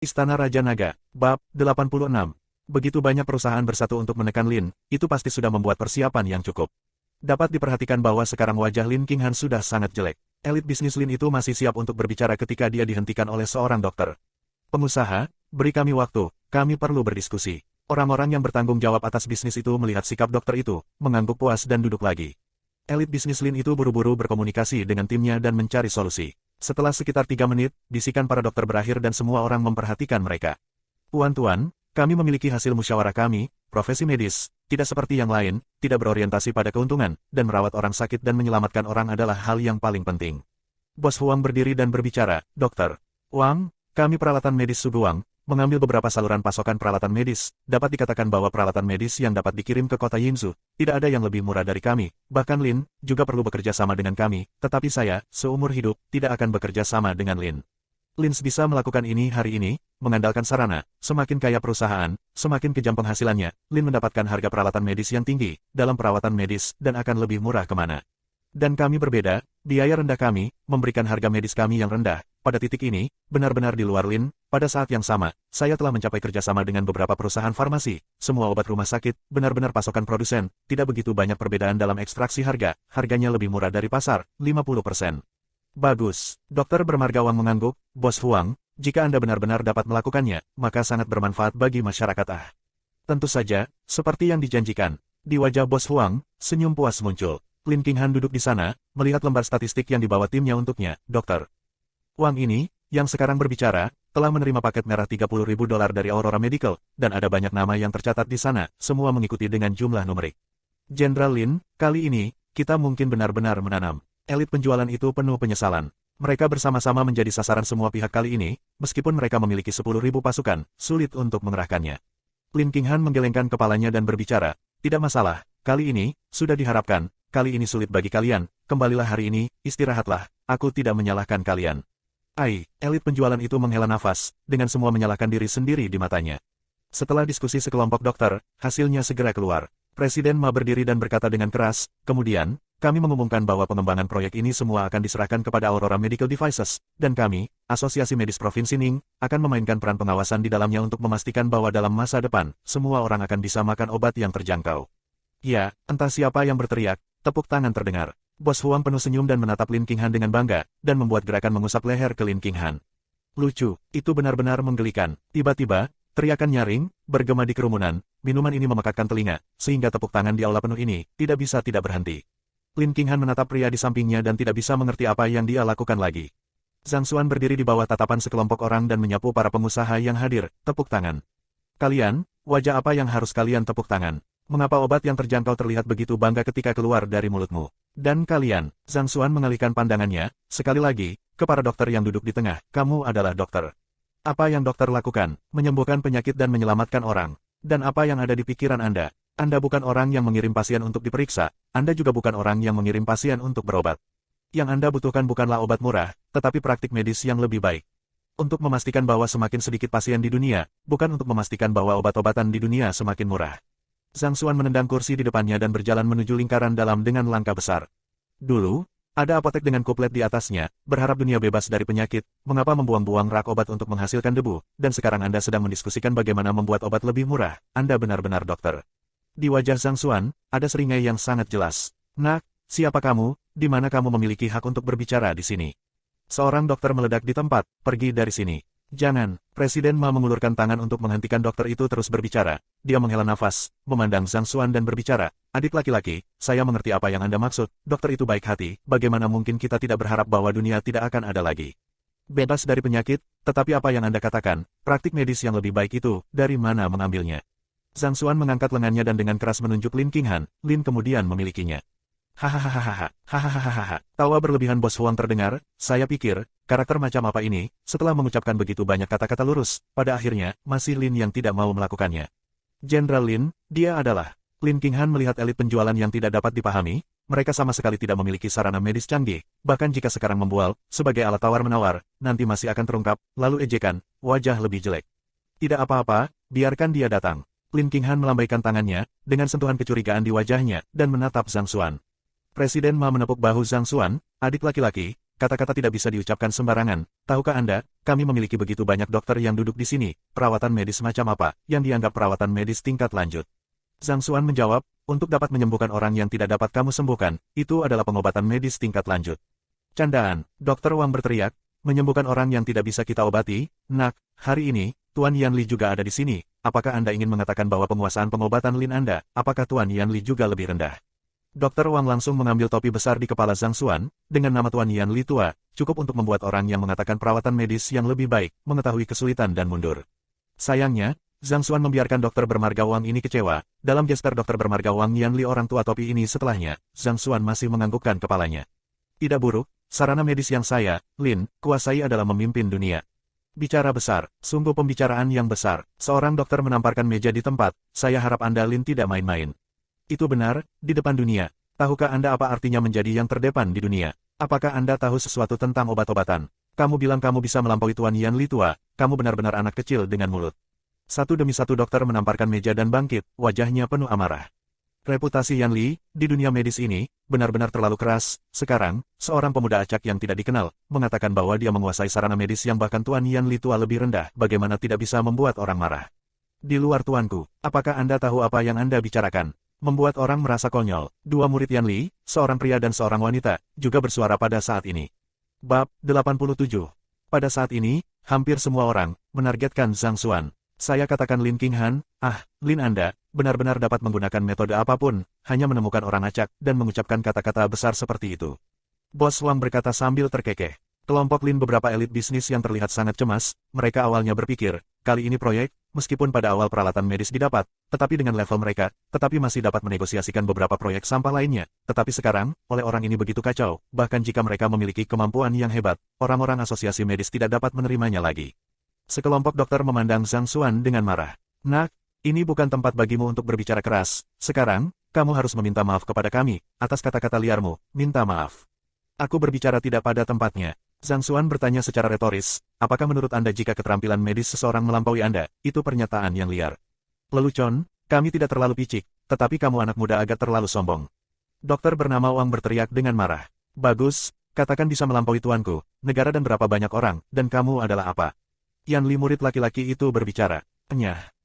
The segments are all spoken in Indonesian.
Istana Raja Naga, Bab 86. Begitu banyak perusahaan bersatu untuk menekan Lin, itu pasti sudah membuat persiapan yang cukup. Dapat diperhatikan bahwa sekarang wajah Lin Qinghan sudah sangat jelek. Elit bisnis Lin itu masih siap untuk berbicara ketika dia dihentikan oleh seorang dokter. Pengusaha, beri kami waktu, kami perlu berdiskusi. Orang-orang yang bertanggung jawab atas bisnis itu melihat sikap dokter itu, mengangguk puas dan duduk lagi. Elit bisnis Lin itu buru-buru berkomunikasi dengan timnya dan mencari solusi. Setelah sekitar 3 menit, bisikan para dokter berakhir dan semua orang memperhatikan mereka. Tuan-tuan, kami memiliki hasil musyawarah kami, profesi medis, tidak seperti yang lain, tidak berorientasi pada keuntungan, dan merawat orang sakit dan menyelamatkan orang adalah hal yang paling penting. Bos Huang berdiri dan berbicara, Dokter Wang, kami peralatan medis Sugu Wang, mengambil beberapa saluran pasokan peralatan medis, dapat dikatakan bahwa peralatan medis yang dapat dikirim ke kota Yinzhou, tidak ada yang lebih murah dari kami, bahkan Lin, juga perlu bekerja sama dengan kami, tetapi saya, seumur hidup, tidak akan bekerja sama dengan Lin. Lin bisa melakukan ini hari ini, mengandalkan sarana, semakin kaya perusahaan, semakin kejam penghasilannya, Lin mendapatkan harga peralatan medis yang tinggi, dalam perawatan medis, dan akan lebih murah kemana. Dan kami berbeda, biaya rendah kami, memberikan harga medis kami yang rendah. Pada titik ini, benar-benar di luar Lin, pada saat yang sama, saya telah mencapai kerjasama dengan beberapa perusahaan farmasi, semua obat rumah sakit, benar-benar pasokan produsen, tidak begitu banyak perbedaan dalam ekstraksi harga, harganya lebih murah dari pasar, 50%. Bagus, Dokter Bermarga Wang mengangguk, Bos Huang, jika Anda benar-benar dapat melakukannya, maka sangat bermanfaat bagi masyarakat. Tentu saja, seperti yang dijanjikan, di wajah Bos Huang, senyum puas muncul. Lin Qinghan duduk di sana, melihat lembar statistik yang dibawa timnya untuknya, Dokter Wang ini, yang sekarang berbicara, telah menerima paket merah $30.000 dari Aurora Medical, dan ada banyak nama yang tercatat di sana, semua mengikuti dengan jumlah numerik. Jenderal Lin, kali ini, kita mungkin benar-benar menanam. Elit penjualan itu penuh penyesalan. Mereka bersama-sama menjadi sasaran semua pihak kali ini, meskipun mereka memiliki 10.000 pasukan, sulit untuk mengerahkannya. Lin Qinghan menggelengkan kepalanya dan berbicara, tidak masalah, kali ini, sudah diharapkan, kali ini sulit bagi kalian, kembalilah hari ini, istirahatlah, aku tidak menyalahkan kalian. Elit penjualan itu menghela nafas, dengan semua menyalahkan diri sendiri di matanya. Setelah diskusi sekelompok dokter, hasilnya segera keluar. Presiden Ma berdiri dan berkata dengan keras, kemudian, kami mengumumkan bahwa pengembangan proyek ini semua akan diserahkan kepada Aurora Medical Devices, dan kami, Asosiasi Medis Provinsi Ning, akan memainkan peran pengawasan di dalamnya untuk memastikan bahwa dalam masa depan, semua orang akan bisa makan obat yang terjangkau. Ya, entah siapa yang berteriak, tepuk tangan terdengar. Bos Huang penuh senyum dan menatap Lin Qinghan dengan bangga, dan membuat gerakan mengusap leher ke Lin Qinghan. Lucu, itu benar-benar menggelikan. Tiba-tiba, teriakan nyaring, bergema di kerumunan, minuman ini memekakkan telinga, sehingga tepuk tangan di aula penuh ini, tidak bisa tidak berhenti. Lin Qinghan menatap pria di sampingnya dan tidak bisa mengerti apa yang dia lakukan lagi. Zhang Xuan berdiri di bawah tatapan sekelompok orang dan menyapu para pengusaha yang hadir, tepuk tangan. Kalian, wajah apa yang harus kalian tepuk tangan? Mengapa obat yang terjangkau terlihat begitu bangga ketika keluar dari mulutmu? Dan kalian, Zhang Xuan mengalihkan pandangannya, sekali lagi, ke para dokter yang duduk di tengah, kamu adalah dokter. Apa yang dokter lakukan? Menyembuhkan penyakit dan menyelamatkan orang. Dan apa yang ada di pikiran Anda? Anda bukan orang yang mengirim pasien untuk diperiksa, Anda juga bukan orang yang mengirim pasien untuk berobat. Yang Anda butuhkan bukanlah obat murah, tetapi praktik medis yang lebih baik. Untuk memastikan bahwa semakin sedikit pasien di dunia, bukan untuk memastikan bahwa obat-obatan di dunia semakin murah. Zhang Xuan menendang kursi di depannya dan berjalan menuju lingkaran dalam dengan langkah besar. Dulu, ada apotek dengan kuplet di atasnya, berharap dunia bebas dari penyakit, mengapa membuang-buang rak obat untuk menghasilkan debu, dan sekarang Anda sedang mendiskusikan bagaimana membuat obat lebih murah, Anda benar-benar dokter. Di wajah Zhang Xuan, ada seringai yang sangat jelas. Nak, siapa kamu, di mana kamu memiliki hak untuk berbicara di sini? Seorang dokter meledak di tempat, pergi dari sini. Jangan, Presiden Ma mengulurkan tangan untuk menghentikan dokter itu terus berbicara. Dia menghela nafas, memandang Zhang Xuan dan berbicara, adik laki-laki, saya mengerti apa yang Anda maksud, dokter itu baik hati, bagaimana mungkin kita tidak berharap bahwa dunia tidak akan ada lagi bebas dari penyakit, tetapi apa yang Anda katakan, praktik medis yang lebih baik itu, dari mana mengambilnya? Zhang Xuan mengangkat lengannya dan dengan keras menunjuk Lin Qinghan, Lin kemudian memilikinya. Hahaha, tawa berlebihan Bos Huang terdengar, saya pikir, karakter macam apa ini, setelah mengucapkan begitu banyak kata-kata lurus, pada akhirnya, masih Lin yang tidak mau melakukannya. Jenderal Lin, dia adalah. Lin Qinghan melihat elit penjualan yang tidak dapat dipahami, mereka sama sekali tidak memiliki sarana medis canggih, bahkan jika sekarang membual, sebagai alat tawar-menawar, nanti masih akan terungkap, lalu ejekan, wajah lebih jelek. Tidak apa-apa, biarkan dia datang. Lin Qinghan melambaikan tangannya, dengan sentuhan kecurigaan di wajahnya, dan menatap Zhang Xuan. Presiden Ma menepuk bahu Zhang Xuan, adik laki-laki, kata-kata tidak bisa diucapkan sembarangan. Tahukah Anda, kami memiliki begitu banyak dokter yang duduk di sini, perawatan medis macam apa, yang dianggap perawatan medis tingkat lanjut. Zhang Xuan menjawab, untuk dapat menyembuhkan orang yang tidak dapat kamu sembuhkan, itu adalah pengobatan medis tingkat lanjut. Candaan, Dr. Wang berteriak, menyembuhkan orang yang tidak bisa kita obati. Nak, hari ini, Tuan Yanli juga ada di sini. Apakah Anda ingin mengatakan bahwa penguasaan pengobatan Lin Anda, apakah Tuan Yanli juga lebih rendah? Dr. Wang langsung mengambil topi besar di kepala Zhang Xuan, dengan nama Tuan Yanli tua, cukup untuk membuat orang yang mengatakan perawatan medis yang lebih baik, mengetahui kesulitan dan mundur. Sayangnya, Zhang Xuan membiarkan dokter bermarga Wang ini kecewa. Dalam gesper dokter bermarga Wang Yanli orang tua topi ini setelahnya, Zhang Xuan masih menganggukkan kepalanya. Tidak buruk, sarana medis yang saya, Lin, kuasai adalah memimpin dunia. Bicara besar, sungguh pembicaraan yang besar. Seorang dokter menamparkan meja di tempat, saya harap Anda Lin tidak main-main. Itu benar, di depan dunia. Tahukah Anda apa artinya menjadi yang terdepan di dunia? Apakah Anda tahu sesuatu tentang obat-obatan? Kamu bilang kamu bisa melampaui Tuan Yanli tua, kamu benar-benar anak kecil dengan mulut. Satu demi satu dokter menamparkan meja dan bangkit, wajahnya penuh amarah. Reputasi Yanli, di dunia medis ini, benar-benar terlalu keras. Sekarang, seorang pemuda acak yang tidak dikenal, mengatakan bahwa dia menguasai sarana medis yang bahkan Tuan Yanli tua lebih rendah, bagaimana tidak bisa membuat orang marah. Di luar tuanku, apakah Anda tahu apa yang Anda bicarakan? Membuat orang merasa konyol. Dua murid Yanli, seorang pria dan seorang wanita, juga bersuara pada saat ini. Bab 87. Pada saat ini, hampir semua orang menargetkan Zhang Xuan. Saya katakan Lin Qinghan, Lin Anda, benar-benar dapat menggunakan metode apapun, hanya menemukan orang acak dan mengucapkan kata-kata besar seperti itu. Bos Wang berkata sambil terkekeh. Kelompok Lin beberapa elit bisnis yang terlihat sangat cemas, mereka awalnya berpikir, kali ini proyek, meskipun pada awal peralatan medis didapat, tetapi dengan level mereka, tetapi masih dapat menegosiasikan beberapa proyek sampah lainnya. Tetapi sekarang, oleh orang ini begitu kacau, bahkan jika mereka memiliki kemampuan yang hebat, orang-orang asosiasi medis tidak dapat menerimanya lagi. Sekelompok dokter memandang Zhang Xuan dengan marah. Nak, ini bukan tempat bagimu untuk berbicara keras. Sekarang, kamu harus meminta maaf kepada kami, atas kata-kata liarmu, minta maaf. Aku berbicara tidak pada tempatnya. Zhang Xuan bertanya secara retoris, apakah menurut Anda jika keterampilan medis seseorang melampaui Anda, itu pernyataan yang liar? Lelucon, kami tidak terlalu picik, tetapi kamu anak muda agak terlalu sombong. Dokter bernama Wang berteriak dengan marah. Bagus, katakan bisa melampaui tuanku, negara dan berapa banyak orang, dan kamu adalah apa? Yanli murid laki-laki itu berbicara.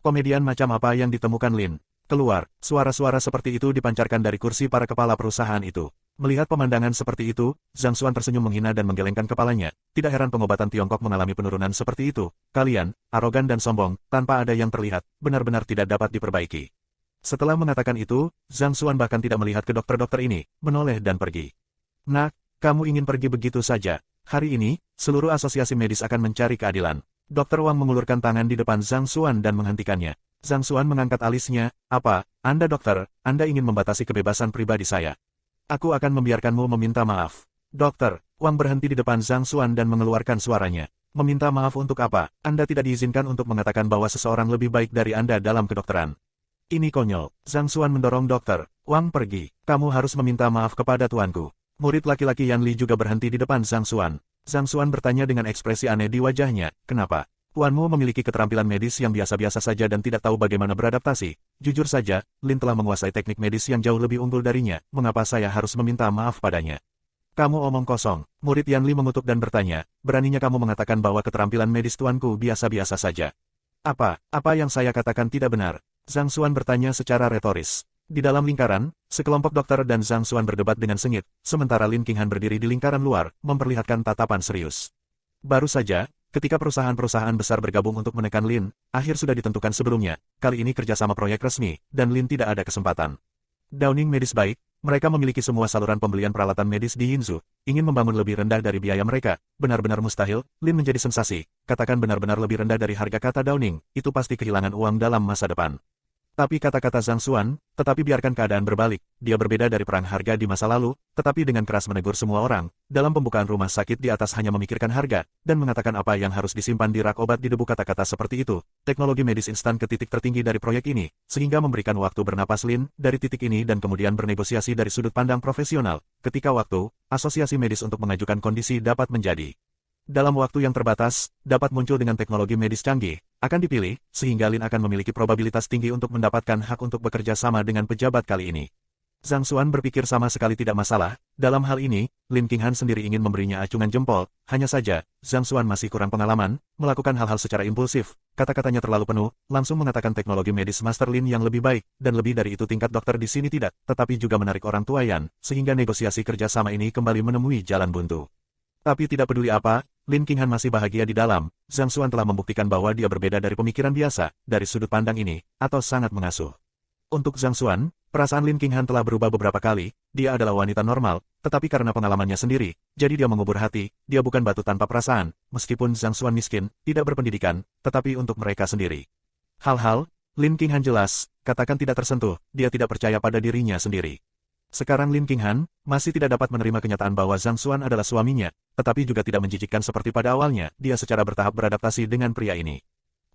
Komedian macam apa yang ditemukan Lin? Keluar, suara-suara seperti itu dipancarkan dari kursi para kepala perusahaan itu. Melihat pemandangan seperti itu, Zhang Xuan tersenyum menghina dan menggelengkan kepalanya. Tidak heran pengobatan Tiongkok mengalami penurunan seperti itu. Kalian, arogan dan sombong, tanpa ada yang terlihat, benar-benar tidak dapat diperbaiki. Setelah mengatakan itu, Zhang Xuan bahkan tidak melihat ke dokter-dokter ini, menoleh dan pergi. Nak, kamu ingin pergi begitu saja? Hari ini, seluruh asosiasi medis akan mencari keadilan. Dr. Wang mengulurkan tangan di depan Zhang Xuan dan menghentikannya. Zhang Xuan mengangkat alisnya, apa, Anda dokter, Anda ingin membatasi kebebasan pribadi saya. Aku akan membiarkanmu meminta maaf. Dokter, Wang berhenti di depan Zhang Xuan dan mengeluarkan suaranya. Meminta maaf untuk apa? Anda tidak diizinkan untuk mengatakan bahwa seseorang lebih baik dari Anda dalam kedokteran. Ini konyol. Zhang Xuan mendorong dokter. Wang pergi. Kamu harus meminta maaf kepada tuanku. Murid laki-laki Yanli juga berhenti di depan Zhang Xuan. Zhang Xuan bertanya dengan ekspresi aneh di wajahnya, kenapa? Tuanmu memiliki keterampilan medis yang biasa-biasa saja dan tidak tahu bagaimana beradaptasi. Jujur saja, Lin telah menguasai teknik medis yang jauh lebih unggul darinya, mengapa saya harus meminta maaf padanya? Kamu omong kosong. Murid Yanli mengutuk dan bertanya, beraninya kamu mengatakan bahwa keterampilan medis tuanku biasa-biasa saja. Apa yang saya katakan tidak benar? Zhang Xuan bertanya secara retoris. Di dalam lingkaran, sekelompok dokter dan Zhang Xuan berdebat dengan sengit, sementara Lin Qinghan berdiri di lingkaran luar, memperlihatkan tatapan serius. Baru saja, ketika perusahaan-perusahaan besar bergabung untuk menekan Lin, akhir sudah ditentukan sebelumnya, kali ini kerjasama proyek resmi, dan Lin tidak ada kesempatan. Downing Medis baik, mereka memiliki semua saluran pembelian peralatan medis di Yinzhou, ingin membangun lebih rendah dari biaya mereka, benar-benar mustahil, Lin menjadi sensasi, katakan benar-benar lebih rendah dari harga kata Downing, itu pasti kehilangan uang dalam masa depan. Tapi kata-kata Zhang Xuan, tetapi biarkan keadaan berbalik, dia berbeda dari perang harga di masa lalu, tetapi dengan keras menegur semua orang, dalam pembukaan rumah sakit di atas hanya memikirkan harga, dan mengatakan apa yang harus disimpan di rak obat di debu kata-kata seperti itu, teknologi medis instan ke titik tertinggi dari proyek ini, sehingga memberikan waktu bernapas Lin, dari titik ini dan kemudian bernegosiasi dari sudut pandang profesional, ketika waktu, asosiasi medis untuk mengajukan kondisi dapat menjadi. Dalam waktu yang terbatas, dapat muncul dengan teknologi medis canggih, akan dipilih, sehingga Lin akan memiliki probabilitas tinggi untuk mendapatkan hak untuk bekerja sama dengan pejabat kali ini. Zhang Xuan berpikir sama sekali tidak masalah. Dalam hal ini, Lin Qinghan sendiri ingin memberinya acungan jempol. Hanya saja, Zhang Xuan masih kurang pengalaman, melakukan hal-hal secara impulsif. Kata-katanya terlalu penuh, langsung mengatakan teknologi medis Master Lin yang lebih baik, dan lebih dari itu tingkat dokter di sini tidak, tetapi juga menarik orang tua Yan, sehingga negosiasi kerjasama ini kembali menemui jalan buntu. Tapi tidak peduli apa, Lin Qinghan masih bahagia di dalam. Zhang Xuan telah membuktikan bahwa dia berbeda dari pemikiran biasa, dari sudut pandang ini, atau sangat mengasuh. Untuk Zhang Xuan, perasaan Lin Qinghan telah berubah beberapa kali. Dia adalah wanita normal, tetapi karena pengalamannya sendiri, jadi dia mengubur hati. Dia bukan batu tanpa perasaan, meskipun Zhang Xuan miskin, tidak berpendidikan, tetapi untuk mereka sendiri. Hal-hal, Lin Qinghan jelas, katakan tidak tersentuh, dia tidak percaya pada dirinya sendiri. Sekarang Lin Qinghan masih tidak dapat menerima kenyataan bahwa Zhang Xuan adalah suaminya, tetapi juga tidak menjijikkan seperti pada awalnya. Dia secara bertahap beradaptasi dengan pria ini.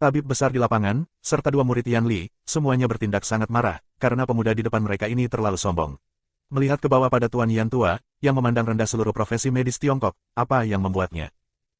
Tabib besar di lapangan, serta dua murid Yan Li, semuanya bertindak sangat marah, karena pemuda di depan mereka ini terlalu sombong. Melihat ke bawah pada Tuan Yan tua, yang memandang rendah seluruh profesi medis Tiongkok, apa yang membuatnya?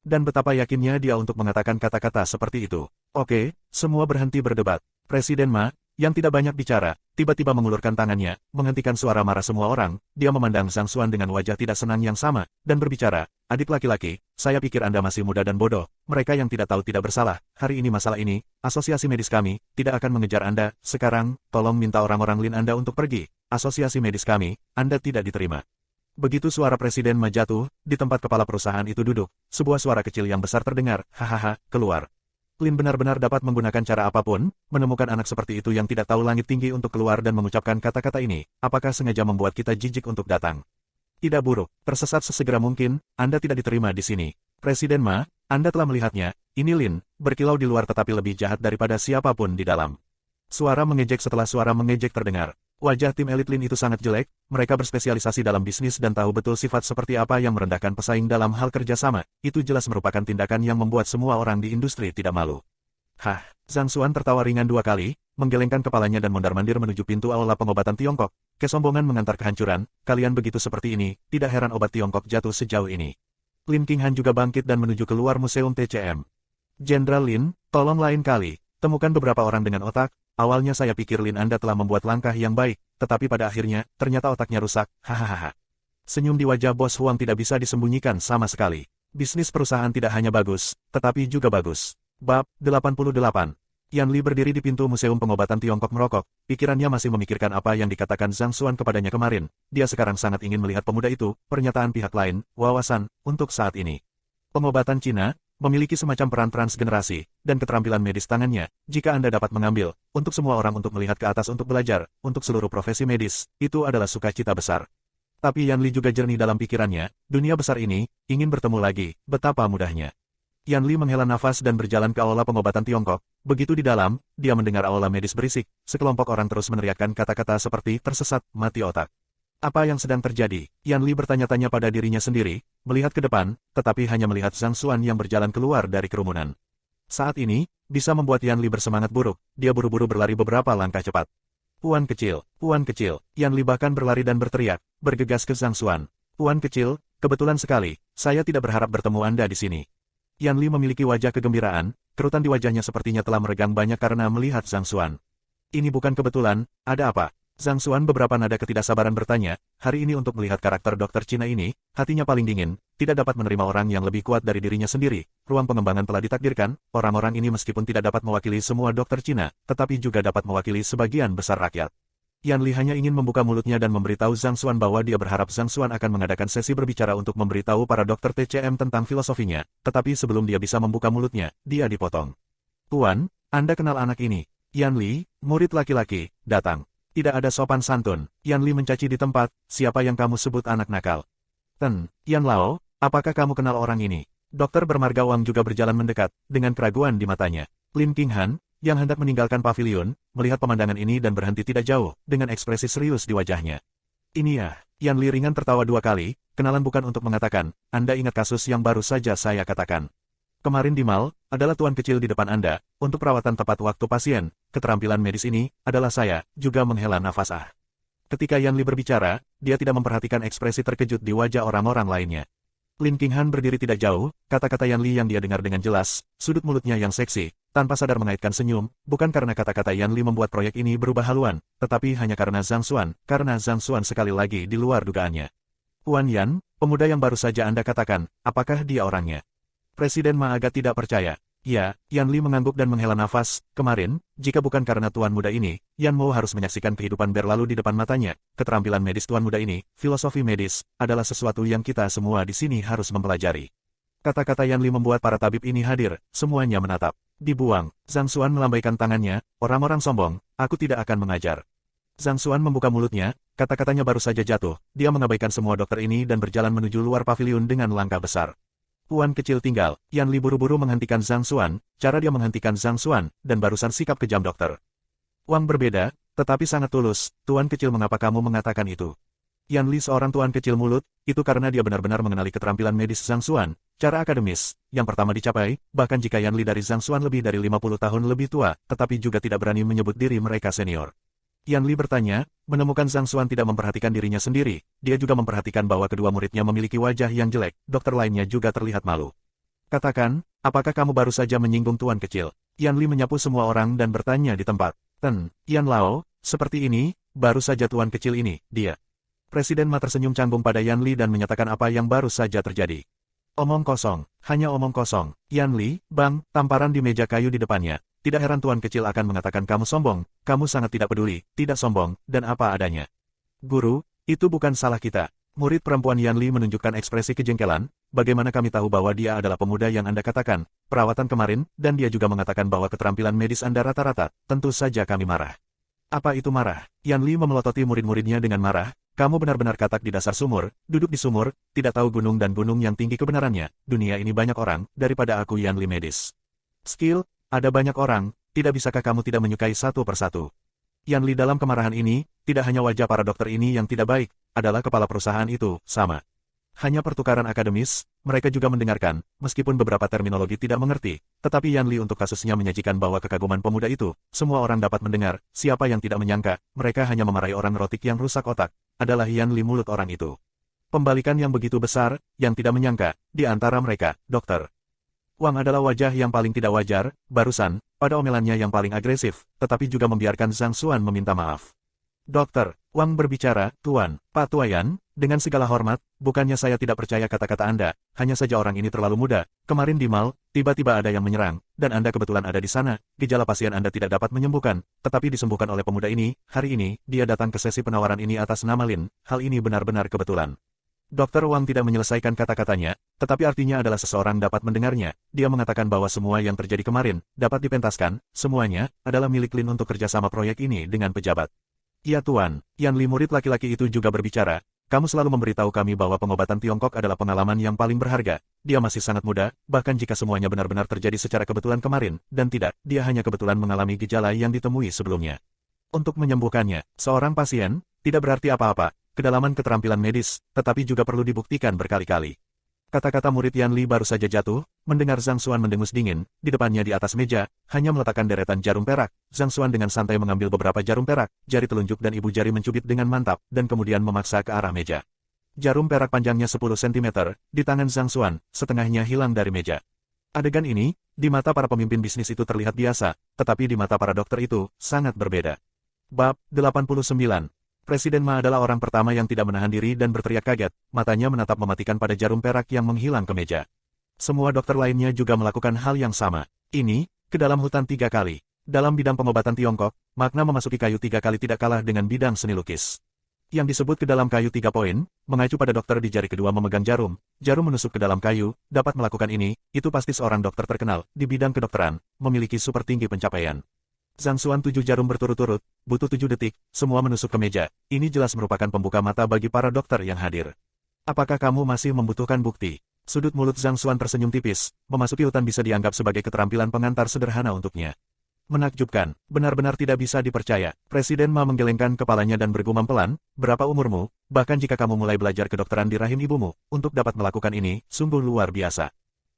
Dan betapa yakinnya dia untuk mengatakan kata-kata seperti itu. Oke, semua berhenti berdebat. Presiden Ma, yang tidak banyak bicara, tiba-tiba mengulurkan tangannya, menghentikan suara marah semua orang. Dia memandang Zhang Xuan dengan wajah tidak senang yang sama, dan berbicara, adik laki-laki, saya pikir Anda masih muda dan bodoh. Mereka yang tidak tahu tidak bersalah. Hari ini masalah ini, asosiasi medis kami, tidak akan mengejar Anda. Sekarang, tolong minta orang-orang Lin Anda untuk pergi. Asosiasi medis kami, Anda tidak diterima. Begitu suara Presiden Ma jatuh, di tempat kepala perusahaan itu duduk, sebuah suara kecil yang besar terdengar, hahaha, keluar. Lin benar-benar dapat menggunakan cara apapun, menemukan anak seperti itu yang tidak tahu langit tinggi untuk keluar dan mengucapkan kata-kata ini, apakah sengaja membuat kita jijik untuk datang? Tidak buruk, tersesat sesegera mungkin, Anda tidak diterima di sini. Presiden Ma, Anda telah melihatnya, ini Lin, berkilau di luar tetapi lebih jahat daripada siapapun di dalam. Suara mengejek setelah suara mengejek terdengar. Wajah tim elit Lin itu sangat jelek, mereka berspesialisasi dalam bisnis dan tahu betul sifat seperti apa yang merendahkan pesaing dalam hal kerjasama. Itu jelas merupakan tindakan yang membuat semua orang di industri tidak malu. Hah, Zhang Xuan tertawa ringan dua kali, menggelengkan kepalanya dan mondar-mandir menuju pintu aula pengobatan Tiongkok. Kesombongan mengantar kehancuran, kalian begitu seperti ini, tidak heran obat Tiongkok jatuh sejauh ini. Lin Qinghan juga bangkit dan menuju keluar museum TCM. Jenderal Lin, tolong lain kali, temukan beberapa orang dengan otak. Awalnya saya pikir Lin Anda telah membuat langkah yang baik, tetapi pada akhirnya, ternyata otaknya rusak, hahaha. Senyum di wajah Bos Huang tidak bisa disembunyikan sama sekali. Bisnis perusahaan tidak hanya bagus, tetapi juga bagus. Bab 88. Yan Li berdiri di pintu Museum Pengobatan Tiongkok merokok, pikirannya masih memikirkan apa yang dikatakan Zhang Xuan kepadanya kemarin. Dia sekarang sangat ingin melihat pemuda itu, pernyataan pihak lain, wawasan, untuk saat ini. Pengobatan Cina memiliki semacam peran transgenerasi, dan keterampilan medis tangannya, jika Anda dapat mengambil, untuk semua orang untuk melihat ke atas untuk belajar, untuk seluruh profesi medis, itu adalah sukacita besar. Tapi Yan Li juga jernih dalam pikirannya, dunia besar ini, ingin bertemu lagi, betapa mudahnya. Yan Li menghela nafas dan berjalan ke aula pengobatan Tiongkok. Begitu di dalam, dia mendengar aula medis berisik, sekelompok orang terus meneriakkan kata-kata seperti tersesat, mati otak. Apa yang sedang terjadi? Yan Li bertanya-tanya pada dirinya sendiri, melihat ke depan, tetapi hanya melihat Zhang Xuan yang berjalan keluar dari kerumunan. Saat ini, bisa membuat Yan Li bersemangat buruk, dia buru-buru berlari beberapa langkah cepat. Puan kecil, Yan Li bahkan berlari dan berteriak, bergegas ke Zhang Xuan. Puan kecil, kebetulan sekali, saya tidak berharap bertemu Anda di sini. Yan Li memiliki wajah kegembiraan, kerutan di wajahnya sepertinya telah meregang banyak karena melihat Zhang Xuan. Ini bukan kebetulan, ada apa? Zhang Xuan beberapa nada ketidaksabaran bertanya, hari ini untuk melihat karakter dokter Cina ini, hatinya paling dingin, tidak dapat menerima orang yang lebih kuat dari dirinya sendiri. Ruang pengembangan telah ditakdirkan, orang-orang ini meskipun tidak dapat mewakili semua dokter Cina, tetapi juga dapat mewakili sebagian besar rakyat. Yan Li hanya ingin membuka mulutnya dan memberitahu Zhang Xuan bahwa dia berharap Zhang Xuan akan mengadakan sesi berbicara untuk memberitahu para dokter TCM tentang filosofinya, tetapi sebelum dia bisa membuka mulutnya, dia dipotong. Tuan, Anda kenal anak ini? Yan Li, murid laki-laki, datang. Tidak ada sopan santun. Yan Li mencaci di tempat, siapa yang kamu sebut anak nakal? Yan Lao, apakah kamu kenal orang ini? Dokter bermarga Wang juga berjalan mendekat, dengan keraguan di matanya. Lin Qinghan, yang hendak meninggalkan pavilion, melihat pemandangan ini dan berhenti tidak jauh, dengan ekspresi serius di wajahnya. Ini ya, Yan Li ringan tertawa dua kali, kenalan bukan untuk mengatakan, Anda ingat kasus yang baru saja saya katakan. Kemarin di mal, adalah tuan kecil di depan Anda, untuk perawatan tepat waktu pasien, keterampilan medis ini, adalah saya, juga menghela nafas Ketika Yan Li berbicara, dia tidak memperhatikan ekspresi terkejut di wajah orang-orang lainnya. Lin Qinghan berdiri tidak jauh, kata-kata Yan Li yang dia dengar dengan jelas, sudut mulutnya yang seksi, tanpa sadar mengaitkan senyum, bukan karena kata-kata Yan Li membuat proyek ini berubah haluan, tetapi hanya karena Zhang Xuan sekali lagi di luar dugaannya. Wan Yan, pemuda yang baru saja Anda katakan, apakah dia orangnya? Presiden Ma agak tidak percaya. Ya, Yan Li mengangguk dan menghela nafas. Kemarin, jika bukan karena tuan muda ini, Yan Mo harus menyaksikan kehidupan berlalu di depan matanya. Keterampilan medis tuan muda ini, filosofi medis, adalah sesuatu yang kita semua di sini harus mempelajari. Kata-kata Yan Li membuat para tabib ini hadir, semuanya menatap. Dibuang, Zhang Xuan melambaikan tangannya, orang-orang sombong, aku tidak akan mengajar. Zhang Xuan membuka mulutnya, kata-katanya baru saja jatuh, dia mengabaikan semua dokter ini dan berjalan menuju luar paviliun dengan langkah besar. Tuan kecil tinggal, Yan Li buru-buru menghentikan Zhang Xuan, cara dia menghentikan Zhang Xuan, dan barusan sikap kejam dokter. Wang berbeda, tetapi sangat tulus, Tuan kecil mengapa kamu mengatakan itu? Yan Li seorang tuan kecil mulut, itu karena dia benar-benar mengenali keterampilan medis Zhang Xuan, cara akademis, yang pertama dicapai, bahkan jika Yan Li dari Zhang Xuan lebih dari 50 tahun lebih tua, tetapi juga tidak berani menyebut diri mereka senior. Yan Li bertanya, menemukan Zhang Xuan tidak memperhatikan dirinya sendiri, dia juga memperhatikan bahwa kedua muridnya memiliki wajah yang jelek, dokter lainnya juga terlihat malu. Katakan, apakah kamu baru saja menyinggung tuan kecil? Yan Li menyapu semua orang dan bertanya di tempat. Yan Lao, seperti ini, baru saja tuan kecil ini, dia. Presiden Ma tersenyum canggung pada Yan Li dan menyatakan apa yang baru saja terjadi. Omong kosong, hanya omong kosong. Yan Li, bang, tamparan di meja kayu di depannya. Tidak heran tuan kecil akan mengatakan kamu sombong, kamu sangat tidak peduli, tidak sombong, dan apa adanya. Guru, itu bukan salah kita. Murid perempuan Yan Li menunjukkan ekspresi kejengkelan, bagaimana kami tahu bahwa dia adalah pemuda yang Anda katakan, perawatan kemarin, dan dia juga mengatakan bahwa keterampilan medis Anda rata-rata, tentu saja kami marah. Apa itu marah? Yan Li memelototi murid-muridnya dengan marah, kamu benar-benar katak di dasar sumur, duduk di sumur, tidak tahu gunung dan gunung yang tinggi kebenarannya, dunia ini banyak orang, daripada aku Yan Li medis. Skill, ada banyak orang, tidak bisakah kamu tidak menyukai satu persatu? Yan Li dalam kemarahan ini, tidak hanya wajah para dokter ini yang tidak baik, adalah kepala perusahaan itu, sama. Hanya pertukaran akademis, mereka juga mendengarkan, meskipun beberapa terminologi tidak mengerti, tetapi Yan Li untuk kasusnya menyajikan bahwa kekaguman pemuda itu, semua orang dapat mendengar, siapa yang tidak menyangka, mereka hanya memarahi orang neurotik yang rusak otak, adalah Yan Li mulut orang itu. Pembalikan yang begitu besar, yang tidak menyangka, di antara mereka, dokter. Wang adalah wajah yang paling tidak wajar, barusan, pada omelannya yang paling agresif, tetapi juga membiarkan Zhang Xuan meminta maaf. Dokter, Wang berbicara, Tuan, Pak Tuayan, dengan segala hormat, bukannya saya tidak percaya kata-kata Anda, hanya saja orang ini terlalu muda, kemarin di mal, tiba-tiba ada yang menyerang, dan Anda kebetulan ada di sana, gejala pasien Anda tidak dapat menyembuhkan, tetapi disembuhkan oleh pemuda ini, hari ini, dia datang ke sesi penawaran ini atas nama Lin, hal ini benar-benar kebetulan. Dr. Wang tidak menyelesaikan kata-katanya, tetapi artinya adalah seseorang dapat mendengarnya. Dia mengatakan bahwa semua yang terjadi kemarin, dapat dipentaskan, semuanya, adalah milik Lin untuk kerjasama proyek ini dengan pejabat. Ya Tuan, Yan Li murid laki-laki itu juga berbicara, kamu selalu memberitahu kami bahwa pengobatan Tiongkok adalah pengalaman yang paling berharga. Dia masih sangat muda, bahkan jika semuanya benar-benar terjadi secara kebetulan kemarin, dan tidak, dia hanya kebetulan mengalami gejala yang ditemui sebelumnya. Untuk menyembuhkannya, seorang pasien, tidak berarti apa-apa. Kedalaman keterampilan medis, tetapi juga perlu dibuktikan berkali-kali. Kata-kata murid Yan Li baru saja jatuh, mendengar Zhang Xuan mendengus dingin, di depannya di atas meja, hanya meletakkan deretan jarum perak. Zhang Xuan dengan santai mengambil beberapa jarum perak, jari telunjuk dan ibu jari mencubit dengan mantap, dan kemudian memaksa ke arah meja. Jarum perak panjangnya 10 cm, di tangan Zhang Xuan, setengahnya hilang dari meja. Adegan ini, di mata para pemimpin bisnis itu terlihat biasa, tetapi di mata para dokter itu, sangat berbeda. Bab 89. Presiden Ma adalah orang pertama yang tidak menahan diri dan berteriak kaget, matanya menatap mematikan pada jarum perak yang menghilang ke meja. Semua dokter lainnya juga melakukan hal yang sama. Ini, ke dalam hutan 3 kali. Dalam bidang pengobatan Tiongkok, makna memasuki kayu 3 kali tidak kalah dengan bidang seni lukis. Yang disebut ke dalam kayu 3 poin, mengacu pada dokter di jari kedua memegang jarum menusuk ke dalam kayu, dapat melakukan ini, itu pasti seorang dokter terkenal, di bidang kedokteran, memiliki super tinggi pencapaian. Zhang Xuan 7 jarum berturut-turut, butuh 7 detik, semua menusuk ke meja. Ini jelas merupakan pembuka mata bagi para dokter yang hadir. Apakah kamu masih membutuhkan bukti? Sudut mulut Zhang Xuan tersenyum tipis, memasuki hutan bisa dianggap sebagai keterampilan pengantar sederhana untuknya. Menakjubkan, benar-benar tidak bisa dipercaya. Presiden Ma menggelengkan kepalanya dan bergumam pelan, berapa umurmu, bahkan jika kamu mulai belajar kedokteran di rahim ibumu, untuk dapat melakukan ini, sungguh luar biasa.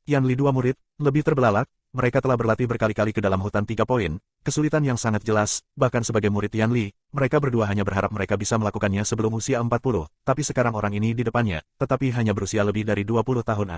Yan Li 2 murid, lebih terbelalak, mereka telah berlatih berkali-kali ke dalam hutan 3 poin, kesulitan yang sangat jelas, bahkan sebagai murid Yan Li, mereka berdua hanya berharap mereka bisa melakukannya sebelum usia 40, tapi sekarang orang ini di depannya, tetapi hanya berusia lebih dari 20 tahun.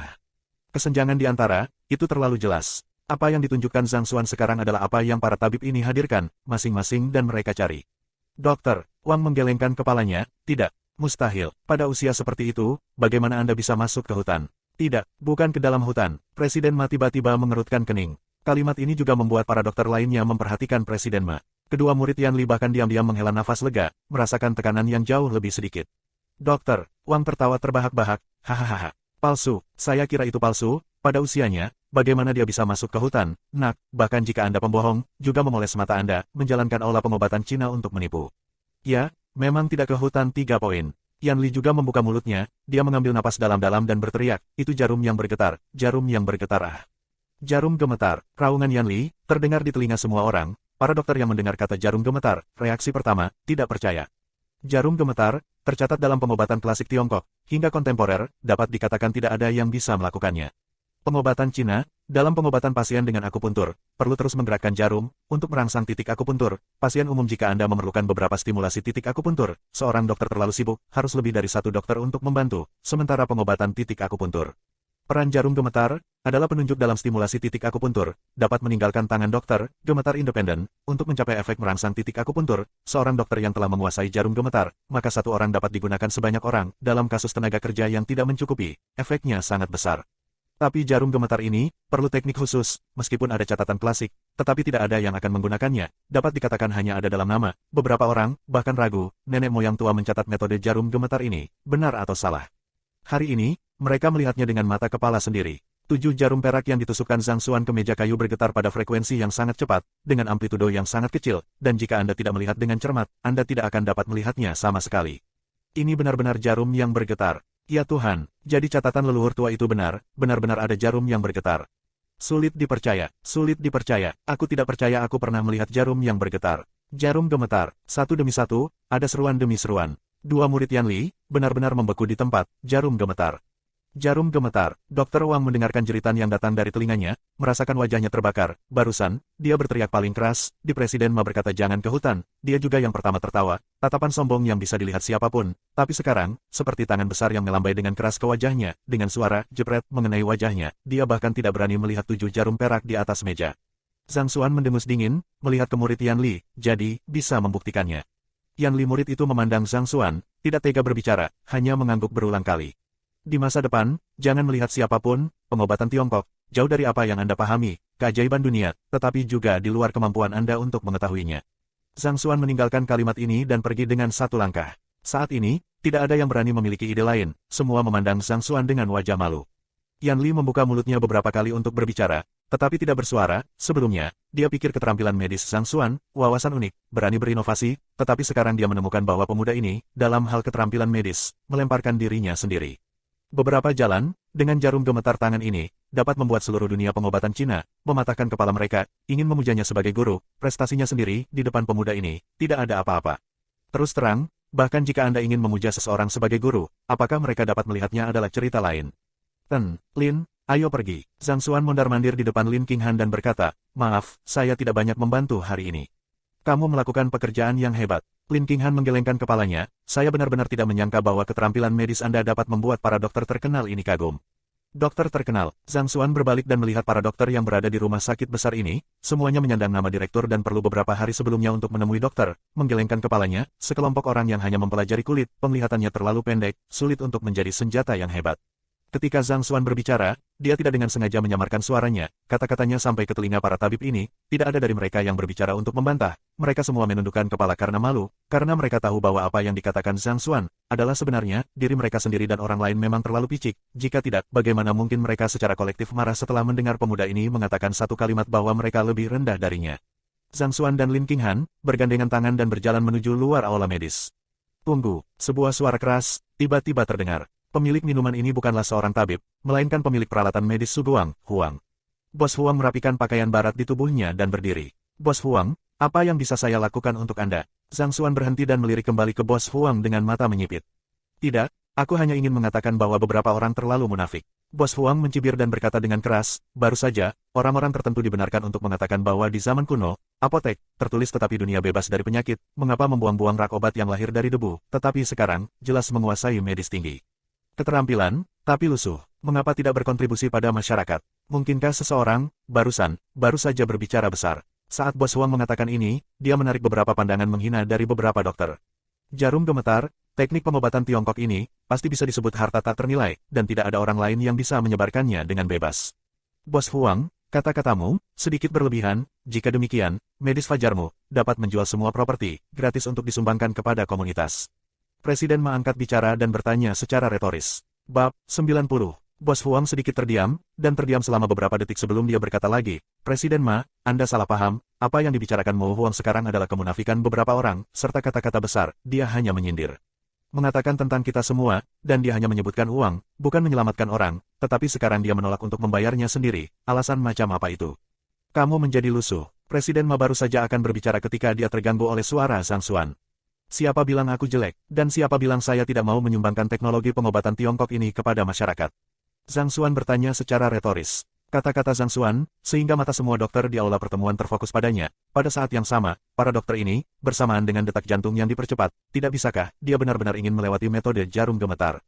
Kesenjangan di antara, itu terlalu jelas. Apa yang ditunjukkan Zhang Xuan sekarang adalah apa yang para tabib ini hadirkan, masing-masing dan mereka cari. Dokter, Wang menggelengkan kepalanya, tidak, mustahil. Pada usia seperti itu, bagaimana Anda bisa masuk ke hutan? Tidak, bukan ke dalam hutan. Presiden Ma tiba-tiba mengerutkan kening. Kalimat ini juga membuat para dokter lainnya memperhatikan Presiden Ma. Kedua murid Yan Li bahkan diam-diam menghela nafas lega, merasakan tekanan yang jauh lebih sedikit. Dokter, Wang tertawa terbahak-bahak, hahaha. Palsu, saya kira itu palsu, pada usianya, bagaimana dia bisa masuk ke hutan, nak, bahkan jika Anda pembohong, juga memoles mata Anda, menjalankan olah pengobatan Cina untuk menipu. Ya, memang tidak ke hutan 3 poin. Yan Li juga membuka mulutnya, dia mengambil napas dalam-dalam dan berteriak, itu jarum yang bergetar, jarum yang bergetar. Jarum gemetar, raungan Yan Li, terdengar di telinga semua orang, para dokter yang mendengar kata jarum gemetar, reaksi pertama, tidak percaya. Jarum gemetar, tercatat dalam pengobatan klasik Tiongkok, hingga kontemporer, dapat dikatakan tidak ada yang bisa melakukannya. Pengobatan Cina, dalam pengobatan pasien dengan akupuntur, perlu terus menggerakkan jarum, untuk merangsang titik akupuntur. Pasien umum jika Anda memerlukan beberapa stimulasi titik akupuntur, seorang dokter terlalu sibuk, harus lebih dari satu dokter untuk membantu, sementara pengobatan titik akupuntur. Peran jarum gemetar, adalah penunjuk dalam stimulasi titik akupuntur, dapat meninggalkan tangan dokter, gemetar independen, untuk mencapai efek merangsang titik akupuntur, seorang dokter yang telah menguasai jarum gemetar, maka satu orang dapat digunakan sebanyak orang, dalam kasus tenaga kerja yang tidak mencukupi, efeknya sangat besar. Tapi jarum gemetar ini, perlu teknik khusus, meskipun ada catatan klasik, tetapi tidak ada yang akan menggunakannya, dapat dikatakan hanya ada dalam nama, beberapa orang, bahkan ragu, nenek moyang tua mencatat metode jarum gemetar ini, benar atau salah. Hari ini, mereka melihatnya dengan mata kepala sendiri. 7 jarum perak yang ditusukkan Zhang Xuan ke meja kayu bergetar pada frekuensi yang sangat cepat, dengan amplitudo yang sangat kecil, dan jika Anda tidak melihat dengan cermat, Anda tidak akan dapat melihatnya sama sekali. Ini benar-benar jarum yang bergetar. Ya Tuhan, jadi catatan leluhur tua itu benar, benar-benar ada jarum yang bergetar. Sulit dipercaya, aku tidak percaya aku pernah melihat jarum yang bergetar. Jarum gemetar, satu demi satu, ada seruan demi seruan. Dua murid Yan Li, benar-benar membeku di tempat, jarum gemetar. Jarum gemetar, Dr. Wang mendengarkan jeritan yang datang dari telinganya, merasakan wajahnya terbakar. Barusan, dia berteriak paling keras, di Presiden Ma berkata jangan ke hutan, dia juga yang pertama tertawa, tatapan sombong yang bisa dilihat siapapun. Tapi sekarang, seperti tangan besar yang melambai dengan keras ke wajahnya, dengan suara, jepret, mengenai wajahnya, dia bahkan tidak berani melihat 7 jarum perak di atas meja. Zhang Xuan mendengus dingin, melihat ke murid Yan Li, jadi, bisa membuktikannya. Yan Li murid itu memandang Zhang Xuan, tidak tega berbicara, hanya mengangguk berulang kali. Di masa depan, jangan melihat siapapun, pengobatan Tiongkok, jauh dari apa yang Anda pahami, keajaiban dunia, tetapi juga di luar kemampuan Anda untuk mengetahuinya. Zhang Xuan meninggalkan kalimat ini dan pergi dengan satu langkah. Saat ini, tidak ada yang berani memiliki ide lain, semua memandang Zhang Xuan dengan wajah malu. Yan Li membuka mulutnya beberapa kali untuk berbicara, tetapi tidak bersuara. Sebelumnya, dia pikir keterampilan medis Zhang Xuan, wawasan unik, berani berinovasi, tetapi sekarang dia menemukan bahwa pemuda ini, dalam hal keterampilan medis, melemparkan dirinya sendiri. Beberapa jalan, dengan jarum gemetar tangan ini, dapat membuat seluruh dunia pengobatan Cina, mematahkan kepala mereka, ingin memujanya sebagai guru, prestasinya sendiri, di depan pemuda ini, tidak ada apa-apa. Terus terang, bahkan jika Anda ingin memuja seseorang sebagai guru, apakah mereka dapat melihatnya adalah cerita lain. Lin, ayo pergi. Zhang Xuan mondar-mandir di depan Lin Qinghan dan berkata, maaf, saya tidak banyak membantu hari ini. Kamu melakukan pekerjaan yang hebat. Lin Qinghan menggelengkan kepalanya, saya benar-benar tidak menyangka bahwa keterampilan medis Anda dapat membuat para dokter terkenal ini kagum. Dokter terkenal, Zhang Xuan berbalik dan melihat para dokter yang berada di rumah sakit besar ini, semuanya menyandang nama direktur dan perlu beberapa hari sebelumnya untuk menemui dokter, menggelengkan kepalanya, sekelompok orang yang hanya mempelajari kulit, penglihatannya terlalu pendek, sulit untuk menjadi senjata yang hebat. Ketika Zhang Xuan berbicara, dia tidak dengan sengaja menyamarkan suaranya, kata-katanya sampai ke telinga para tabib ini, tidak ada dari mereka yang berbicara untuk membantah, mereka semua menundukkan kepala karena malu, karena mereka tahu bahwa apa yang dikatakan Zhang Xuan, adalah sebenarnya, diri mereka sendiri dan orang lain memang terlalu picik, jika tidak, bagaimana mungkin mereka secara kolektif marah setelah mendengar pemuda ini mengatakan satu kalimat bahwa mereka lebih rendah darinya. Zhang Xuan dan Lin Qinghan, bergandengan tangan dan berjalan menuju luar aula medis. Tunggu, sebuah suara keras, tiba-tiba terdengar. Pemilik minuman ini bukanlah seorang tabib, melainkan pemilik peralatan medis Suguang, Huang. Bos Huang merapikan pakaian barat di tubuhnya dan berdiri. Bos Huang, apa yang bisa saya lakukan untuk Anda? Zhang Xuan berhenti dan melirik kembali ke Bos Huang dengan mata menyipit. Tidak, aku hanya ingin mengatakan bahwa beberapa orang terlalu munafik. Bos Huang mencibir dan berkata dengan keras, baru saja, orang-orang tertentu dibenarkan untuk mengatakan bahwa di zaman kuno, apotek, tertulis tetapi dunia bebas dari penyakit, mengapa membuang-buang rak obat yang lahir dari debu, tetapi sekarang, jelas menguasai medis tinggi. Keterampilan, tapi lusuh, mengapa tidak berkontribusi pada masyarakat? Mungkinkah seseorang, baru saja berbicara besar? Saat Bos Huang mengatakan ini, dia menarik beberapa pandangan menghina dari beberapa dokter. Jarum gemetar, teknik pengobatan Tiongkok ini, pasti bisa disebut harta tak ternilai, dan tidak ada orang lain yang bisa menyebarkannya dengan bebas. Bos Huang, kata-katamu, sedikit berlebihan, jika demikian, medis fajarmu, dapat menjual semua properti, gratis untuk disumbangkan kepada komunitas. Presiden Ma angkat bicara dan bertanya secara retoris. Bab 90. Bos Huang sedikit terdiam, dan terdiam selama beberapa detik sebelum dia berkata lagi, Presiden Ma, Anda salah paham, apa yang dibicarakan Mo Huang sekarang adalah kemunafikan beberapa orang, serta kata-kata besar, dia hanya menyindir. Mengatakan tentang kita semua, dan dia hanya menyebutkan uang, bukan menyelamatkan orang, tetapi sekarang dia menolak untuk membayarnya sendiri, alasan macam apa itu? Kamu menjadi lusuh. Presiden Ma baru saja akan berbicara ketika dia terganggu oleh suara Zhang Xuan. Siapa bilang aku jelek, dan siapa bilang saya tidak mau menyumbangkan teknologi pengobatan Tiongkok ini kepada masyarakat? Zhang Xuan bertanya secara retoris. Kata-kata Zhang Xuan, sehingga mata semua dokter di aula pertemuan terfokus padanya. Pada saat yang sama, para dokter ini, bersamaan dengan detak jantung yang dipercepat, tidak bisakah dia benar-benar ingin melewati metode jarum gemetar?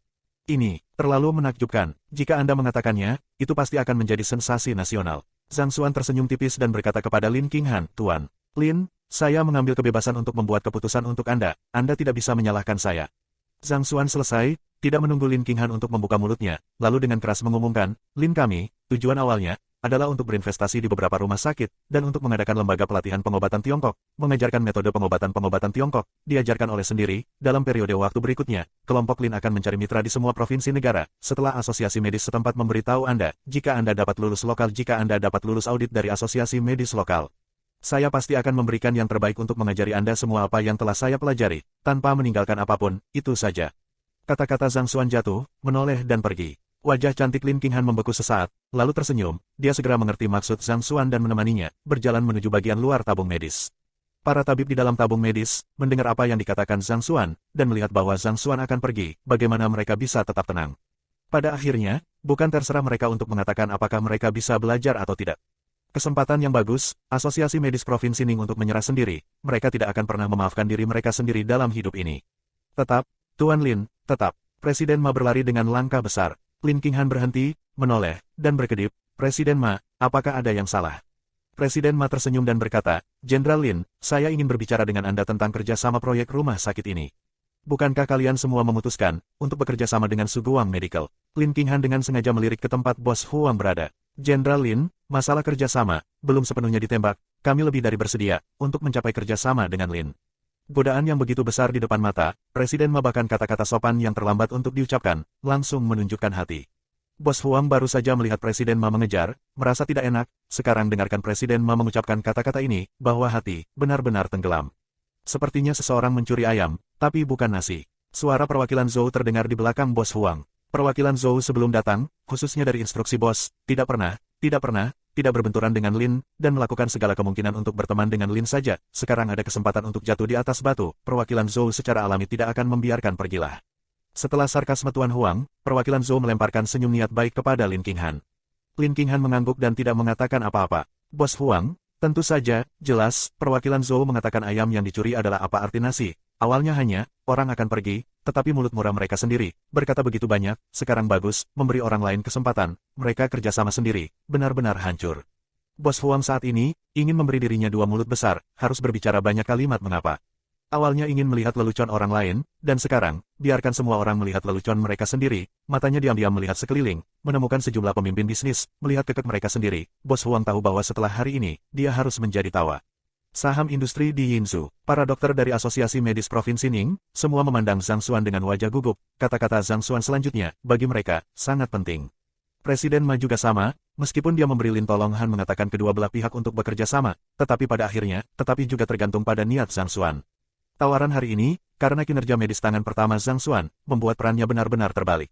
Ini, terlalu menakjubkan. Jika Anda mengatakannya, itu pasti akan menjadi sensasi nasional. Zhang Xuan tersenyum tipis dan berkata kepada Lin Qinghan, Tuan Lin, saya mengambil kebebasan untuk membuat keputusan untuk Anda tidak bisa menyalahkan saya. Zhang Xuan selesai, tidak menunggu Lin Qinghan untuk membuka mulutnya, lalu dengan keras mengumumkan, Lin kami, tujuan awalnya, adalah untuk berinvestasi di beberapa rumah sakit, dan untuk mengadakan lembaga pelatihan pengobatan Tiongkok, mengajarkan metode pengobatan Tiongkok, diajarkan oleh sendiri, dalam periode waktu berikutnya, kelompok Lin akan mencari mitra di semua provinsi negara, setelah asosiasi medis setempat memberitahu Anda, jika Anda dapat lulus audit dari asosiasi medis lokal. Saya pasti akan memberikan yang terbaik untuk mengajari Anda semua apa yang telah saya pelajari, tanpa meninggalkan apapun, itu saja. Kata-kata Zhang Xuan jatuh, menoleh dan pergi. Wajah cantik Lin Qinghan membeku sesaat, lalu tersenyum, dia segera mengerti maksud Zhang Xuan dan menemaninya, berjalan menuju bagian luar tabung medis. Para tabib di dalam tabung medis, mendengar apa yang dikatakan Zhang Xuan, dan melihat bahwa Zhang Xuan akan pergi, bagaimana mereka bisa tetap tenang. Pada akhirnya, bukan terserah mereka untuk mengatakan apakah mereka bisa belajar atau tidak. Kesempatan yang bagus, Asosiasi Medis Provinsi Ning untuk menyerah sendiri, mereka tidak akan pernah memaafkan diri mereka sendiri dalam hidup ini. Tetap, Tuan Lin, tetap. Presiden Ma berlari dengan langkah besar. Lin Qinghan berhenti, menoleh, dan berkedip, Presiden Ma, apakah ada yang salah? Presiden Ma tersenyum dan berkata, Jenderal Lin, saya ingin berbicara dengan Anda tentang kerjasama proyek rumah sakit ini. Bukankah kalian semua memutuskan untuk bekerja sama dengan Suguang Medical? Lin Qinghan dengan sengaja melirik ke tempat Bos Huang berada. Jenderal Lin, masalah kerjasama, belum sepenuhnya ditembak, kami lebih dari bersedia untuk mencapai kerjasama dengan Lin. Godaan yang begitu besar di depan mata, Presiden Ma bahkan kata-kata sopan yang terlambat untuk diucapkan, langsung menunjukkan hati. Bos Huang baru saja melihat Presiden Ma mengejar, merasa tidak enak, sekarang dengarkan Presiden Ma mengucapkan kata-kata ini, bahwa hati, benar-benar tenggelam. Sepertinya seseorang mencuri ayam, tapi bukan nasi. Suara perwakilan Zhou terdengar di belakang Bos Huang. Perwakilan Zhou sebelum datang, khususnya dari instruksi bos, tidak pernah berbenturan dengan Lin, dan melakukan segala kemungkinan untuk berteman dengan Lin saja. Sekarang ada kesempatan untuk jatuh di atas batu, perwakilan Zhou secara alami tidak akan membiarkan pergilah. Setelah sarkasme Tuan Huang, perwakilan Zhou melemparkan senyum niat baik kepada Lin Qinghan. Lin Qinghan mengangguk dan tidak mengatakan apa-apa. Bos Huang, tentu saja, jelas, perwakilan Zhou mengatakan ayam yang dicuri adalah apa arti nasi. Awalnya hanya, orang akan pergi, tetapi mulut murah mereka sendiri, berkata begitu banyak, sekarang bagus, memberi orang lain kesempatan, mereka kerjasama sendiri, benar-benar hancur. Bos Huang saat ini, ingin memberi dirinya dua mulut besar, harus berbicara banyak kalimat mengapa. Awalnya ingin melihat lelucon orang lain, dan sekarang, biarkan semua orang melihat lelucon mereka sendiri, matanya diam-diam melihat sekeliling, menemukan sejumlah pemimpin bisnis, melihat kekek mereka sendiri, Bos Huang tahu bahwa setelah hari ini, dia harus menjadi tawa. Saham industri di Yinzhou, para dokter dari Asosiasi Medis Provinsi Ning, semua memandang Zhang Xuan dengan wajah gugup, kata-kata Zhang Xuan selanjutnya, bagi mereka, sangat penting. Presiden Ma juga sama, meskipun dia memberi Lin Tolonghan mengatakan kedua belah pihak untuk bekerja sama, tetapi pada akhirnya, juga tergantung pada niat Zhang Xuan. Tawaran hari ini, karena kinerja medis tangan pertama Zhang Xuan, membuat perannya benar-benar terbalik.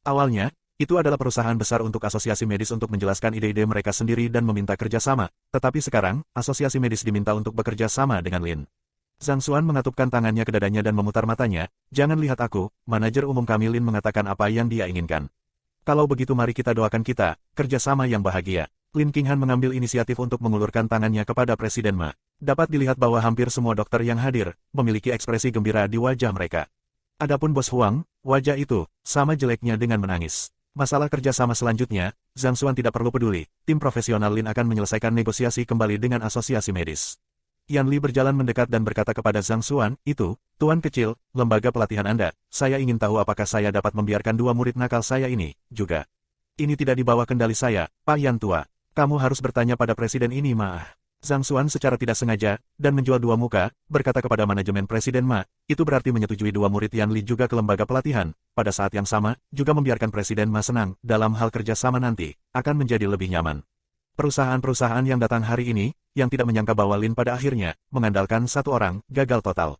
Awalnya, itu adalah perusahaan besar untuk asosiasi medis untuk menjelaskan ide-ide mereka sendiri dan meminta kerjasama, tetapi sekarang, asosiasi medis diminta untuk bekerja sama dengan Lin. Zhang Xuan mengatupkan tangannya ke dadanya dan memutar matanya, jangan lihat aku, manajer umum kami Lin mengatakan apa yang dia inginkan. Kalau begitu mari kita doakan kita, kerjasama yang bahagia. Lin Qinghan mengambil inisiatif untuk mengulurkan tangannya kepada Presiden Ma. Dapat dilihat bahwa hampir semua dokter yang hadir, memiliki ekspresi gembira di wajah mereka. Adapun Bos Huang, wajah itu, sama jeleknya dengan menangis. Masalah kerjasama selanjutnya, Zhang Xuan tidak perlu peduli, tim profesional Lin akan menyelesaikan negosiasi kembali dengan asosiasi medis. Yan Li berjalan mendekat dan berkata kepada Zhang Xuan, itu, Tuan kecil, lembaga pelatihan Anda, saya ingin tahu apakah saya dapat membiarkan dua murid nakal saya ini, juga. Ini tidak di bawah kendali saya, Pak Yan Tua. Kamu harus bertanya pada presiden ini Ma. Zhang Xuan secara tidak sengaja, dan menjual dua muka, berkata kepada manajemen Presiden Ma, itu berarti menyetujui dua murid Yan Li juga ke lembaga pelatihan. Pada saat yang sama, juga membiarkan Presiden Ma senang, dalam hal kerjasama nanti, akan menjadi lebih nyaman. Perusahaan-perusahaan yang datang hari ini, yang tidak menyangka bahwa Lin pada akhirnya, mengandalkan satu orang, gagal total.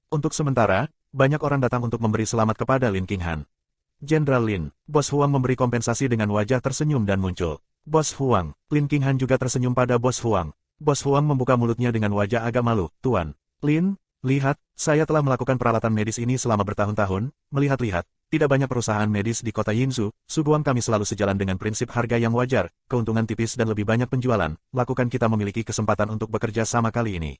Untuk sementara, banyak orang datang untuk memberi selamat kepada Lin Qinghan. Jenderal Lin, Bos Huang memberi kompensasi dengan wajah tersenyum dan muncul. Bos Huang, Lin Qinghan juga tersenyum pada Bos Huang. Bos Huang membuka mulutnya dengan wajah agak malu. Tuan, Lin, lihat, saya telah melakukan peralatan medis ini selama bertahun-tahun, melihat-lihat. Tidak banyak perusahaan medis di kota Yinzhou, Suguang kami selalu sejalan dengan prinsip harga yang wajar, keuntungan tipis dan lebih banyak penjualan, lakukan kita memiliki kesempatan untuk bekerja sama kali ini.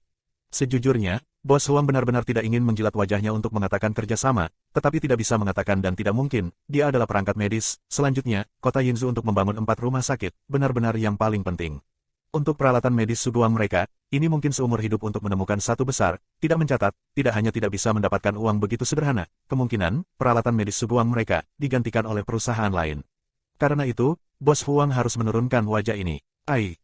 Sejujurnya, Bos Huang benar-benar tidak ingin menjilat wajahnya untuk mengatakan kerjasama, tetapi tidak bisa mengatakan dan tidak mungkin, dia adalah perangkat medis. Selanjutnya, kota Yinzhou untuk membangun 4 rumah sakit, benar-benar yang paling penting. Untuk peralatan medis Suguang mereka, ini mungkin seumur hidup untuk menemukan satu besar, tidak mencatat, tidak hanya tidak bisa mendapatkan uang begitu sederhana, kemungkinan, peralatan medis Suguang mereka, digantikan oleh perusahaan lain. Karena itu, Bos Huang harus menurunkan wajah ini.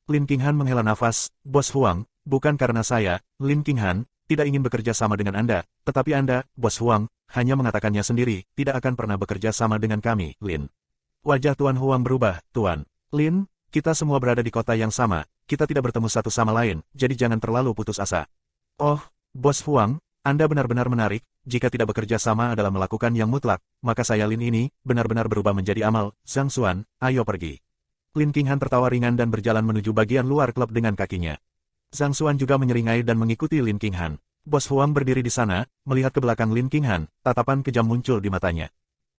Lin Qinghan menghela nafas, Bos Huang, bukan karena saya, Lin Qinghan, tidak ingin bekerja sama dengan Anda, tetapi Anda, Bos Huang, hanya mengatakannya sendiri, tidak akan pernah bekerja sama dengan kami, Lin. Wajah Tuan Huang berubah, Tuan. Lin, kita semua berada di kota yang sama, kita tidak bertemu satu sama lain, jadi jangan terlalu putus asa. Oh, Bos Huang, Anda benar-benar menarik, jika tidak bekerja sama adalah melakukan yang mutlak, maka saya Lin ini, benar-benar berubah menjadi amal. Zhang Xuan, ayo pergi. Lin Qinghan tertawa ringan dan berjalan menuju bagian luar klub dengan kakinya. Zhang Xuan juga menyeringai dan mengikuti Lin Qinghan. Bos Huang berdiri di sana, melihat ke belakang Lin Qinghan, tatapan kejam muncul di matanya.